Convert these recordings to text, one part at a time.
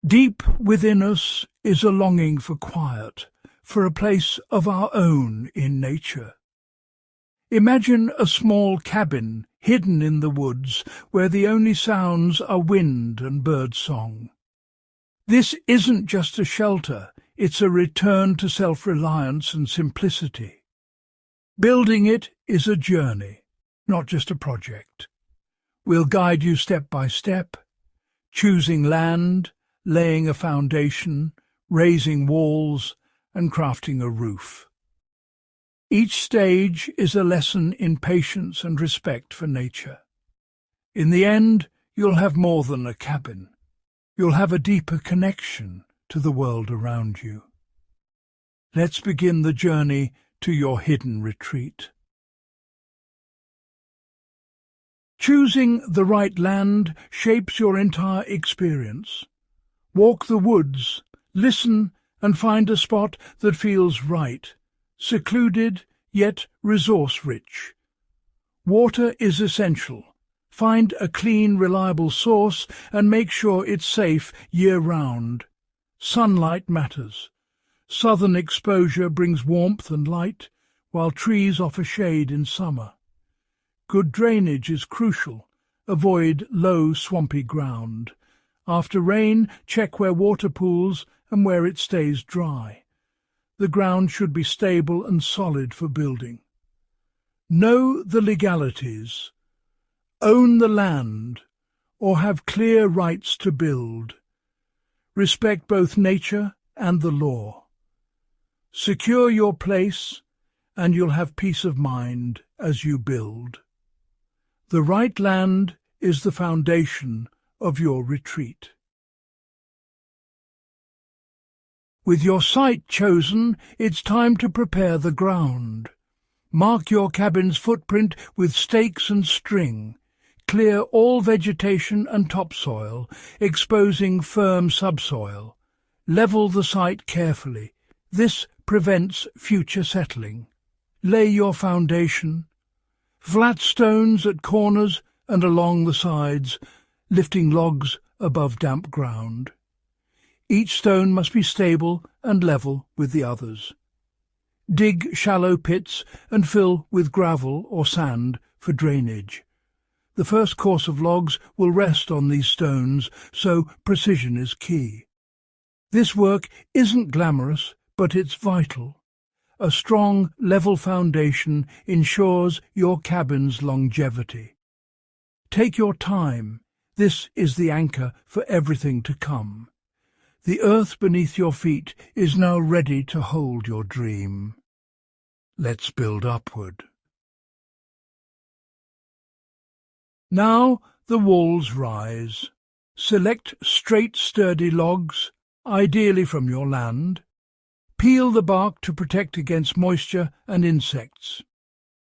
Deep within us is a longing for quiet, for a place of our own in nature. Imagine a small cabin hidden in the woods where the only sounds are wind and bird song. This isn't just a shelter, it's a return to self-reliance and simplicity. Building it is a journey, not just a project. We'll guide you step by step, choosing land, laying a foundation, raising walls, and crafting a roof. Each stage is a lesson in patience and respect for nature. In the end, you'll have more than a cabin. You'll have a deeper connection to the world around you. Let's begin the journey to your hidden retreat. Choosing the right land shapes your entire experience. Walk the woods, listen, and find a spot that feels right, secluded yet resource-rich. Water is essential. Find a clean, reliable source and make sure it's safe year-round. Sunlight matters. Southern exposure brings warmth and light, while trees offer shade in summer. Good drainage is crucial. Avoid low, swampy ground. After rain, check where water pools and where it stays dry. The ground should be stable and solid for building. Know the legalities. Own the land, or have clear rights to build. Respect both nature and the law. Secure your place, and you'll have peace of mind as you build. The right land is the foundation of your retreat. With your site chosen, it's time to prepare the ground. Mark your cabin's footprint with stakes and string. Clear all vegetation and topsoil, exposing firm subsoil. Level the site carefully. This prevents future settling. Lay your foundation. Flat stones at corners and along the sides, lifting logs above damp ground. Each stone must be stable and level with the others. Dig shallow pits and fill with gravel or sand for drainage. The first course of logs will rest on these stones, so precision is key. This work isn't glamorous, but it's vital. A strong, level foundation ensures your cabin's longevity. Take your time. This is the anchor for everything to come. The earth beneath your feet is now ready to hold your dream. Let's build upward. Now the walls rise. Select straight, sturdy logs, ideally from your land. Peel the bark to protect against moisture and insects.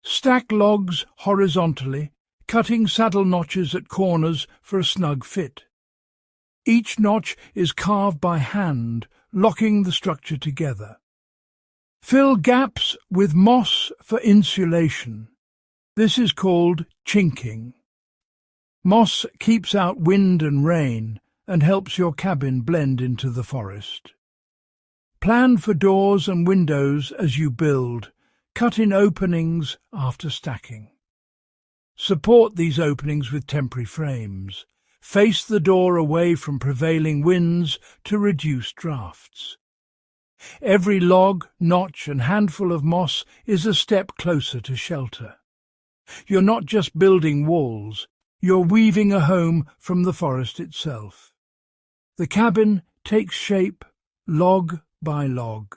Stack logs horizontally, cutting saddle notches at corners for a snug fit. Each notch is carved by hand, locking the structure together. Fill gaps with moss for insulation. This is called chinking. Moss keeps out wind and rain and helps your cabin blend into the forest. Plan for doors and windows as you build. Cut in openings after stacking. Support these openings with temporary frames. Face the door away from prevailing winds to reduce drafts. Every log, notch and handful of moss is a step closer to shelter. You're not just building walls, you're weaving a home from the forest itself. The cabin takes shape, log by log.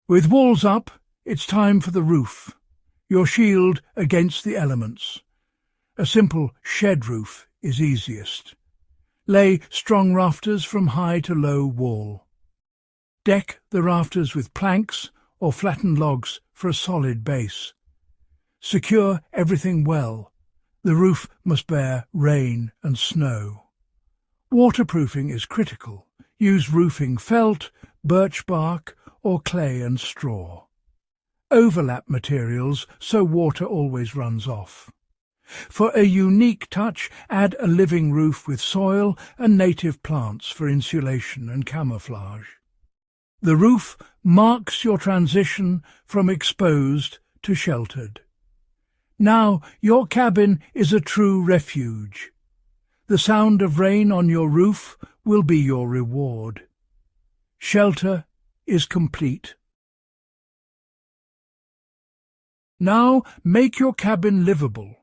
With walls up, it's time for the roof, your shield against the elements. A simple shed roof is easiest. Lay strong rafters from high to low wall. Deck the rafters with planks or flattened logs for a solid base. Secure everything well. The roof must bear rain and snow. Waterproofing is critical. Use roofing felt, birch bark, or clay and straw. Overlap materials so water always runs off. For a unique touch, add a living roof with soil and native plants for insulation and camouflage. The roof marks your transition from exposed to sheltered. Now your cabin is a true refuge. The sound of rain on your roof will be your reward. Shelter is complete. Now make your cabin livable.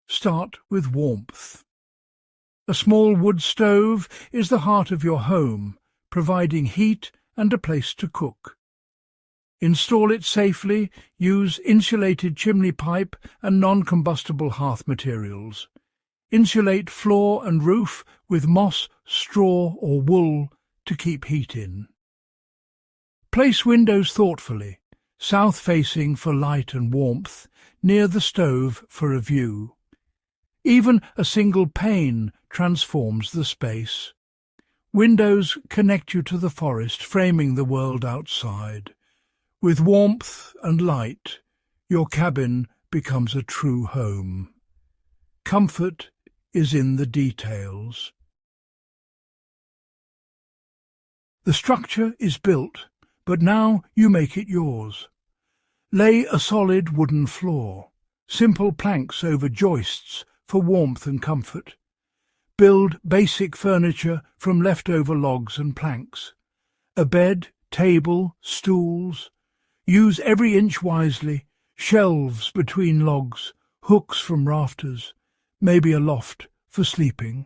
Start with warmth. A small wood stove is the heart of your home, providing heat and a place to cook. Install it safely, use insulated chimney pipe and non-combustible hearth materials. Insulate floor and roof with moss, straw or wool to keep heat in. Place windows thoughtfully, south-facing for light and warmth, near the stove for a view. Even a single pane transforms the space. Windows connect you to the forest, framing the world outside. With warmth and light, your cabin becomes a true home. Comfort is in the details. The structure is built, but now you make it yours. Lay a solid wooden floor, simple planks over joists for warmth and comfort. Build basic furniture from leftover logs and planks. A bed, table, stools. Use every inch wisely, shelves between logs, hooks from rafters, maybe a loft for sleeping.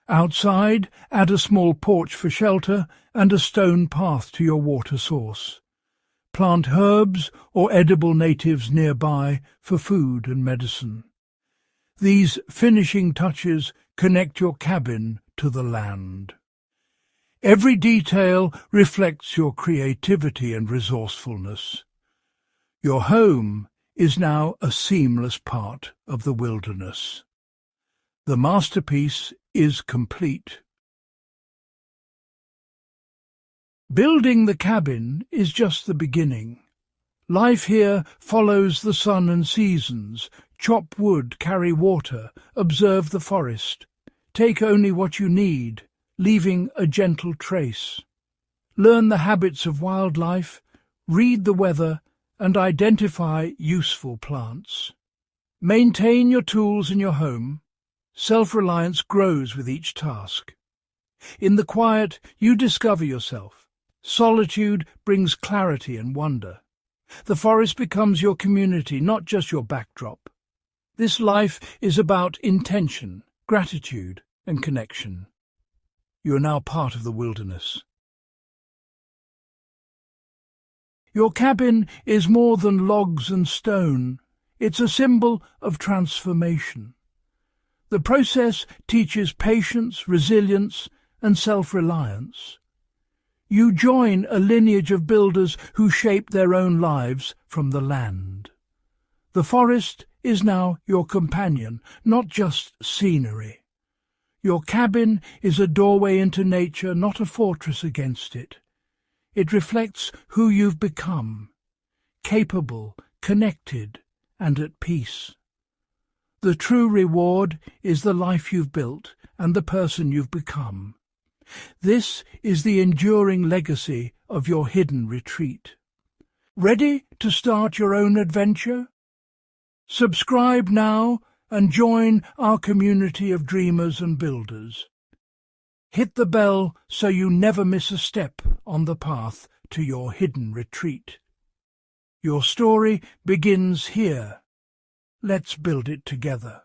Outside, add a small porch for shelter and a stone path to your water source. Plant herbs or edible natives nearby for food and medicine. These finishing touches connect your cabin to the land. Every detail reflects your creativity and resourcefulness. Your home is now a seamless part of the wilderness. The masterpiece is complete. Building the cabin is just the beginning. Life here follows the sun and seasons. Chop wood, carry water, observe the forest. Take only what you need, leaving a gentle trace. Learn the habits of wildlife, read the weather, and identify useful plants. Maintain your tools in your home. Self-reliance grows with each task. In the quiet, you discover yourself. Solitude brings clarity and wonder. The forest becomes your community, not just your backdrop. This life is about intention, gratitude, and connection. You are now part of the wilderness. Your cabin is more than logs and stone. It's a symbol of transformation. The process teaches patience, resilience, and self-reliance. You join a lineage of builders who shape their own lives from the land. The forest is now your companion, not just scenery. Your cabin is a doorway into nature, not a fortress against it. It reflects who you've become, capable, connected, and at peace. The true reward is the life you've built and the person you've become. This is the enduring legacy of your hidden retreat. Ready to start your own adventure? Subscribe now and join our community of dreamers and builders. Hit the bell so you never miss a step on the path to your hidden retreat. Your story begins here. Let's build it together.